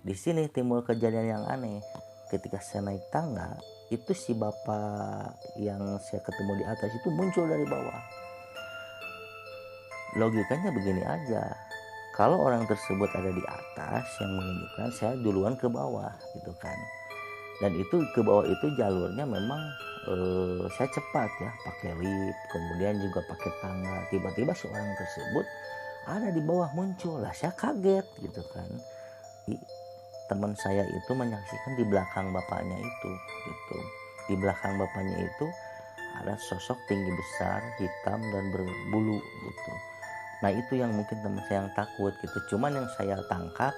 di sini timbul kejadian yang aneh. Ketika saya naik tangga, itu si bapak yang saya ketemu di atas itu muncul dari bawah. Logikanya begini aja, kalau orang tersebut ada di atas yang menunjukkan saya duluan ke bawah gitu kan. Dan itu ke bawah itu jalurnya memang saya cepat ya, pakai lift, kemudian juga pakai tangga. Tiba-tiba seorang tersebut ada di bawah muncul lah, saya kaget gitu kan. Teman saya itu menyaksikan di belakang bapaknya itu gitu. Di belakang bapaknya itu ada sosok tinggi besar, hitam dan berbulu gitu. Nah itu yang mungkin teman saya yang takut gitu. Cuman yang saya tangkap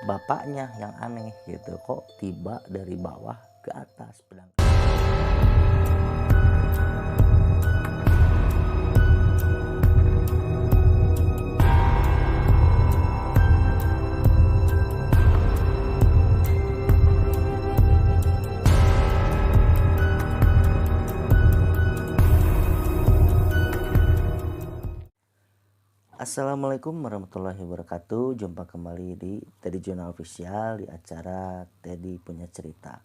bapaknya yang aneh gitu, kok tiba dari bawah ke atas pedang. Assalamualaikum warahmatullahi wabarakatuh. Jumpa kembali di Teddy Journal Official di acara Teddy Punya Cerita.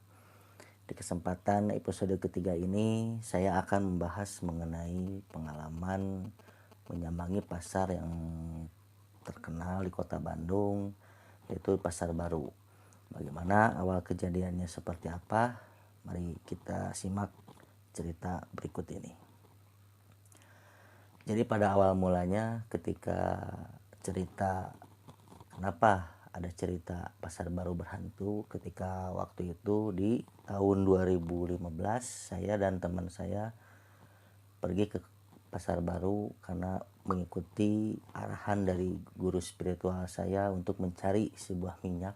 Di kesempatan episode ketiga ini saya akan membahas mengenai pengalaman menyambangi pasar yang terkenal di kota Bandung, yaitu Pasar Baru. Bagaimana awal kejadiannya seperti apa? Mari kita simak cerita berikut ini. Jadi pada awal mulanya ketika cerita kenapa ada cerita Pasar Baru berhantu, ketika waktu itu di tahun 2015 saya dan teman saya pergi ke Pasar Baru karena mengikuti arahan dari guru spiritual saya untuk mencari sebuah minyak.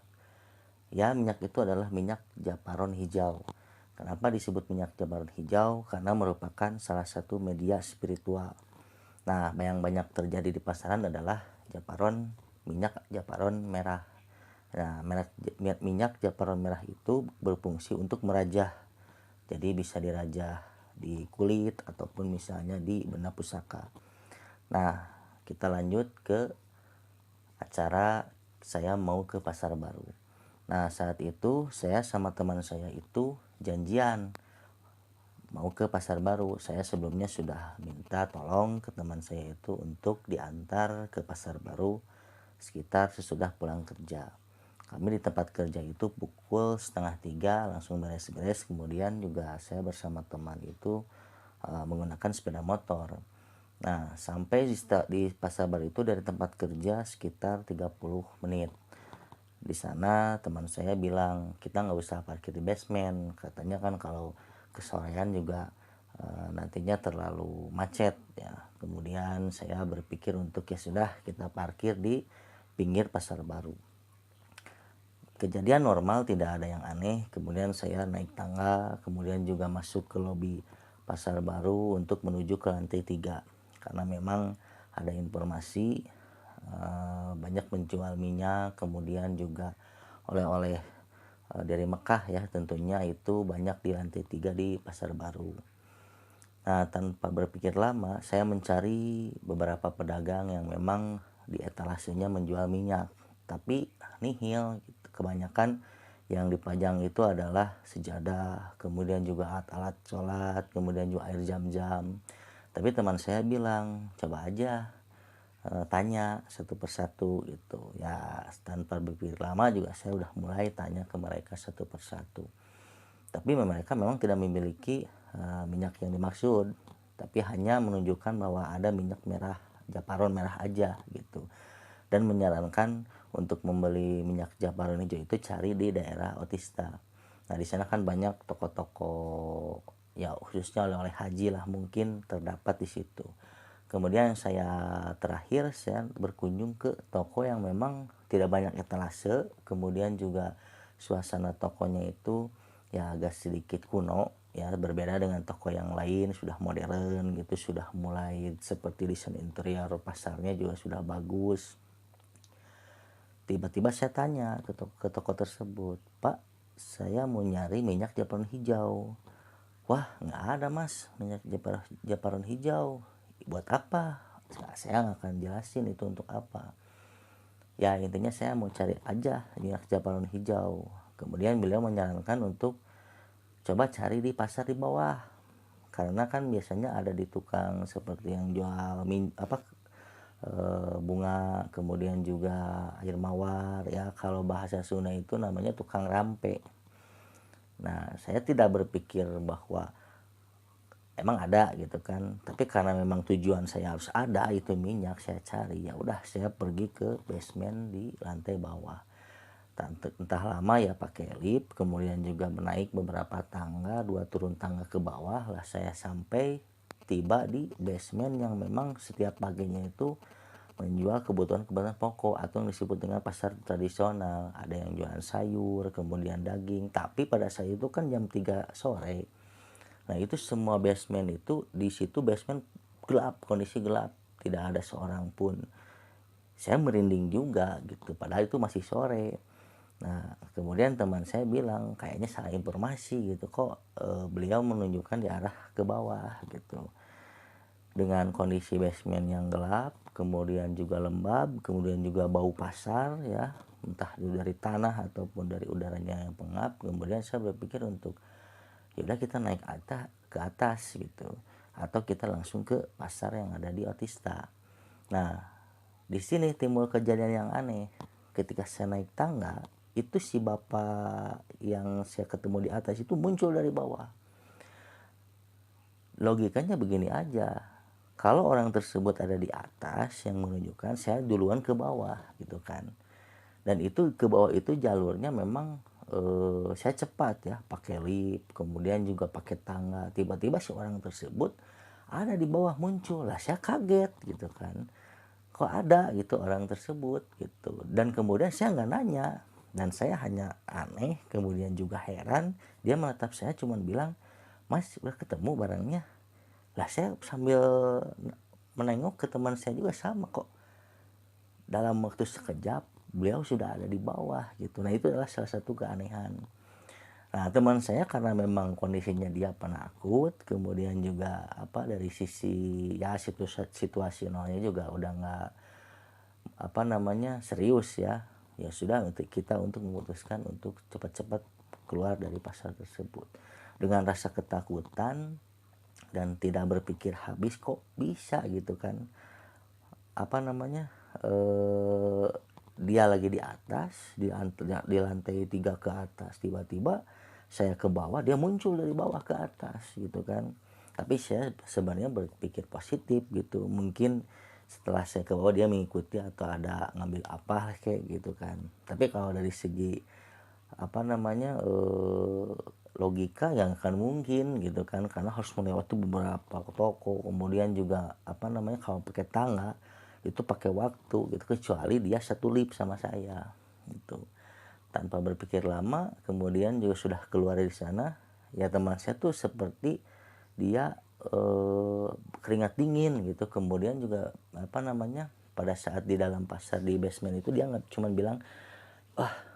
Ya, minyak itu adalah minyak japaron hijau. Kenapa disebut minyak japaron hijau? Karena merupakan salah satu media spiritual. Nah, yang banyak terjadi di pasaran adalah minyak japaron merah. Nah, minyak japaron merah itu berfungsi untuk merajah. Jadi bisa dirajah di kulit ataupun misalnya di benda pusaka. Nah, kita lanjut ke acara saya mau ke Pasar Baru. Nah, saat itu saya sama teman saya itu janjian mau ke Pasar Baru. Saya sebelumnya sudah minta tolong ke teman saya itu untuk diantar ke Pasar Baru sekitar sesudah pulang kerja. Kami di tempat kerja itu pukul 2:30 langsung beres-beres. Kemudian juga saya bersama teman itu menggunakan sepeda motor. Nah, sampai di Pasar Baru itu dari tempat kerja sekitar 30 menit. Di sana teman saya bilang kita nggak usah parkir di basement, katanya kan kalau kesorean juga nantinya terlalu macet ya. Kemudian saya berpikir untuk ya sudah kita parkir di pinggir Pasar Baru. Kejadian normal, tidak ada yang aneh. Kemudian saya naik tangga, kemudian juga masuk ke lobi Pasar Baru untuk menuju ke lantai 3 karena memang ada informasi banyak menjual minyak, kemudian juga oleh-oleh dari Mekah ya, tentunya itu banyak di lantai 3 di Pasar Baru. Nah, tanpa berpikir lama saya mencari beberapa pedagang yang memang di etalasenya menjual minyak, tapi nihil gitu. Kebanyakan yang dipajang itu adalah sejadah, kemudian juga alat-alat sholat, kemudian juga air zam-zam. Tapi teman saya bilang coba aja tanya satu persatu gitu ya. Tanpa berpikir lama juga saya udah mulai tanya ke mereka satu persatu, tapi mereka memang tidak memiliki minyak yang dimaksud, tapi hanya menunjukkan bahwa ada minyak merah japaron merah aja gitu, dan menyarankan untuk membeli minyak japaron hijau itu cari di daerah Otista. Nah, di sana kan banyak toko-toko ya, khususnya oleh-oleh haji lah mungkin terdapat di situ. Kemudian terakhir saya berkunjung ke toko yang memang tidak banyak etalase, kemudian juga suasana tokonya itu ya agak sedikit kuno ya, berbeda dengan toko yang lain, sudah modern gitu, sudah mulai seperti desain interior pasarnya juga sudah bagus. Tiba-tiba saya tanya ke toko tersebut, "Pak, saya mau nyari minyak japaron hijau." "Wah, nggak ada mas minyak japaron hijau. Buat apa?" Saya nggak akan jelasin itu untuk apa. Ya intinya saya mau cari aja minyak balon hijau. Kemudian beliau menyarankan untuk coba cari di pasar di bawah. Karena kan biasanya ada di tukang seperti yang jual bunga, kemudian juga air mawar ya, kalau bahasa Sunda itu namanya tukang rampe. Nah, saya tidak berpikir bahwa emang ada gitu kan, tapi karena memang tujuan saya harus ada itu minyak, saya cari. Ya udah, saya pergi ke basement di lantai bawah. Entah lama ya pakai lift, kemudian juga menaik beberapa tangga, 2 turun tangga ke bawah lah saya sampai tiba di basement yang memang setiap paginya itu menjual kebutuhan-kebutuhan pokok atau yang disebut dengan pasar tradisional. Ada yang jualan sayur, kemudian daging, tapi pada saat itu kan jam 3 sore. Nah, itu semua basement itu, di situ basement gelap, kondisi gelap, tidak ada seorang pun. Saya merinding juga gitu, padahal itu masih sore. Nah, kemudian teman saya bilang kayaknya salah informasi gitu, kok beliau menunjukkan di arah ke bawah gitu. Dengan kondisi basement yang gelap, kemudian juga lembab, kemudian juga bau pasar ya, entah dari tanah ataupun dari udaranya yang pengap. Kemudian saya berpikir untuk yaudah kita naik ke atas gitu, atau kita langsung ke pasar yang ada di Otista. Nah, di sini timbul kejadian yang aneh. Ketika saya naik tangga, itu si bapak yang saya ketemu di atas itu muncul dari bawah. Logikanya begini aja, kalau orang tersebut ada di atas yang menunjukkan saya duluan ke bawah gitu kan. Dan itu ke bawah itu jalurnya memang saya cepat ya, pakai lift, kemudian juga pakai tangga. Tiba-tiba si orang tersebut ada di bawah muncul lah, saya kaget gitu kan, kok ada gitu orang tersebut gitu. Dan kemudian saya nggak nanya, dan saya hanya aneh kemudian juga heran. Dia menatap saya cuman bilang, "Mas, udah ketemu barangnya?" Lah saya sambil menengok ke teman saya juga, sama kok, dalam waktu sekejap beliau sudah ada di bawah gitu. Nah, itu adalah salah satu keanehan. Nah, teman saya karena memang kondisinya dia penakut, kemudian juga dari sisi ya situasionalnya juga udah nggak serius ya. Ya sudah, untuk kita untuk memutuskan untuk cepat-cepat keluar dari pasar tersebut dengan rasa ketakutan dan tidak berpikir habis, kok bisa gitu kan, eh, dia lagi di atas, di lantai 3 ke atas, tiba-tiba saya ke bawah, dia muncul dari bawah ke atas gitu kan. Tapi saya sebenarnya berpikir positif gitu, mungkin setelah saya ke bawah dia mengikuti atau ada ngambil apa kayak gitu kan. Tapi kalau dari segi logika yang akan mungkin gitu kan, karena harus melewati beberapa toko, kemudian juga kalau pakai tangga itu pakai waktu gitu, kecuali dia satu lift sama saya gitu. Tanpa berpikir lama kemudian juga sudah keluar dari sana. Ya, teman saya tuh seperti dia keringat dingin gitu. Kemudian juga pada saat di dalam pasar di basement itu dia nggak cuman bilang, wah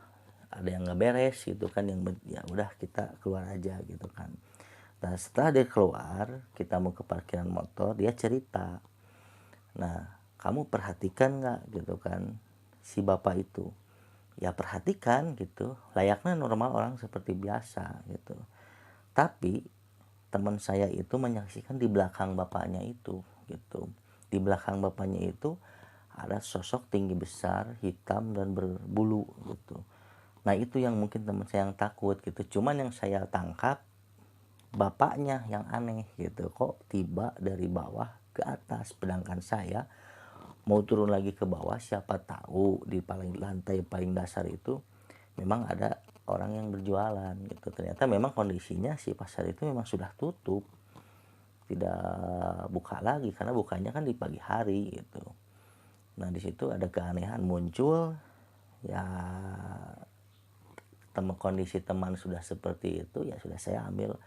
ada yang nggak beres gitu kan, yang ya udah kita keluar aja gitu kan. Nah, setelah dia keluar, kita mau ke parkiran motor, dia cerita, nah kamu perhatikan nggak gitu kan si bapak itu. Ya perhatikan gitu, layaknya normal orang seperti biasa gitu. Tapi teman saya itu menyaksikan di belakang bapaknya itu gitu. Di belakang bapaknya itu ada sosok tinggi besar, hitam dan berbulu gitu. Nah, itu yang mungkin teman saya yang takut gitu. Cuman yang saya tangkap bapaknya yang aneh gitu. Kok tiba dari bawah ke atas, sedangkan saya mau turun lagi ke bawah, siapa tahu di lantai paling dasar itu memang ada orang yang berjualan gitu. Ternyata memang kondisinya si pasar itu memang sudah tutup, tidak buka lagi, karena bukanya kan di pagi hari gitu. Nah, di situ ada keanehan muncul ya. Kondisi teman sudah seperti itu, ya sudah saya ambil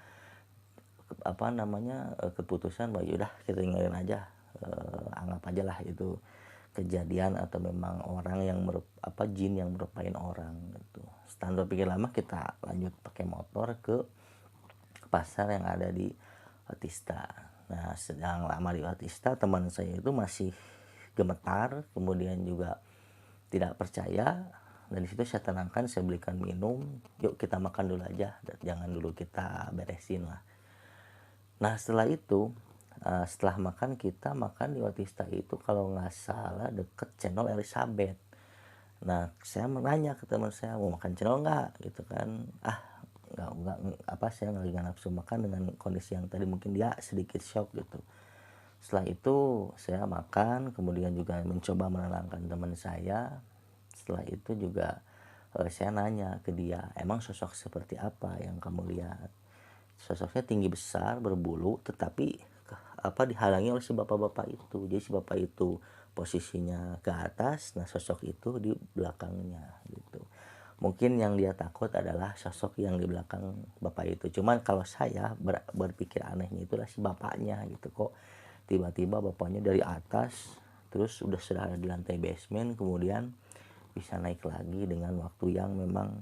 keputusan bahwa yaudah kita tinggalin aja, anggap aja lah itu kejadian atau memang orang yang jin yang merupain orang gitu. Setelah berpikir lama, kita lanjut pakai motor ke pasar yang ada di Otista. Nah, sedang lama di Otista, teman saya itu masih gemetar, kemudian juga tidak percaya. Dan di situ saya tenangkan, saya belikan minum, yuk kita makan dulu aja, jangan dulu kita beresin lah. Nah setelah itu, setelah makan, kita makan di Otista itu kalau nggak salah deket channel Elizabeth. Nah saya menanya ke teman saya, mau makan channel nggak gitu kan. Nggak, apa, saya nggak nafsu makan dengan kondisi yang tadi, mungkin dia sedikit shock gitu. Setelah itu saya makan, kemudian juga mencoba menenangkan teman saya. Setelah itu juga saya nanya ke dia, emang sosok seperti apa yang kamu lihat? Sosoknya tinggi besar, berbulu, tetapi dihalangi oleh si bapak-bapak itu. Jadi si bapak itu posisinya ke atas, nah sosok itu di belakangnya gitu. Mungkin yang dia takut adalah sosok yang di belakang bapak itu. Cuman kalau saya berpikir anehnya itulah si bapaknya gitu, kok tiba-tiba bapaknya dari atas terus sudah ada di lantai basement, kemudian bisa naik lagi dengan waktu yang memang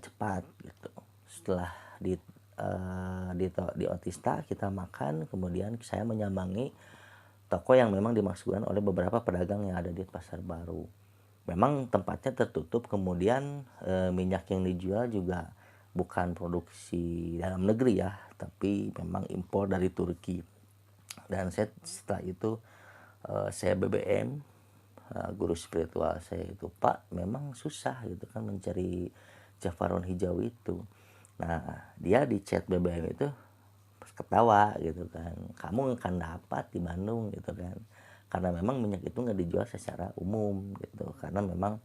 cepat gitu. Setelah di Otista kita makan, kemudian saya menyambangi toko yang memang dimasukkan oleh beberapa pedagang yang ada di Pasar Baru. Memang tempatnya tertutup, kemudian minyak yang dijual juga bukan produksi dalam negeri ya, tapi memang impor dari Turki. Dan saya setelah itu saya BBM guru spiritual saya itu, Pak, memang susah gitu kan mencari Javaron hijau itu. Nah dia di chat BBM itu ketawa gitu kan, kamu akan dapat di Bandung gitu kan, karena memang minyak itu nggak dijual secara umum gitu, karena memang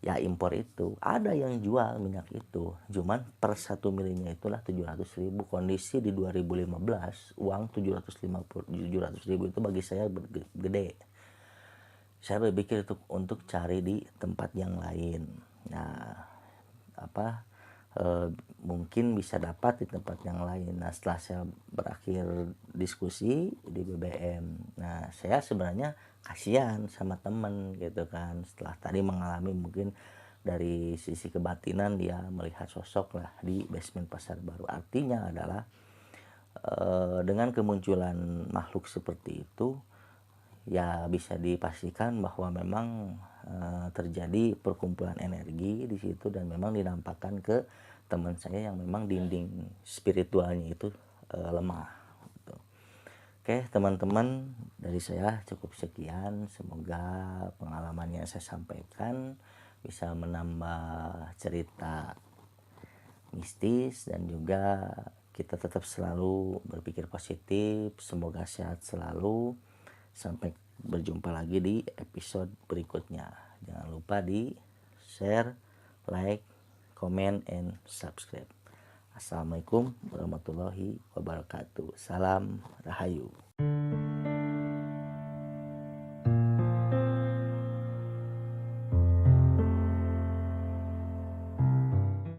ya impor itu ada yang jual minyak itu, cuman per 1 milinya itulah 700.000. Kondisi di 2015 uang 700.000 itu bagi saya gede. Saya berpikir untuk cari di tempat yang lain. Nah mungkin bisa dapat di tempat yang lain. Nah setelah saya berakhir diskusi di BBM, nah saya sebenarnya kasihan sama temen gitu kan, setelah tadi mengalami mungkin dari sisi kebatinan dia melihat sosok lah di basement Pasar Baru. Artinya adalah dengan kemunculan makhluk seperti itu ya bisa dipastikan bahwa memang terjadi perkumpulan energi di situ, dan memang dinampakkan ke teman saya yang memang dinding spiritualnya itu lemah gitu. Oke teman-teman, dari saya cukup sekian. Semoga pengalaman yang saya sampaikan bisa menambah cerita mistis, dan juga kita tetap selalu berpikir positif. Semoga sehat selalu. Sampai berjumpa lagi di episode berikutnya. Jangan lupa di share, like, comment, and subscribe. Assalamualaikum warahmatullahi wabarakatuh. Salam Rahayu.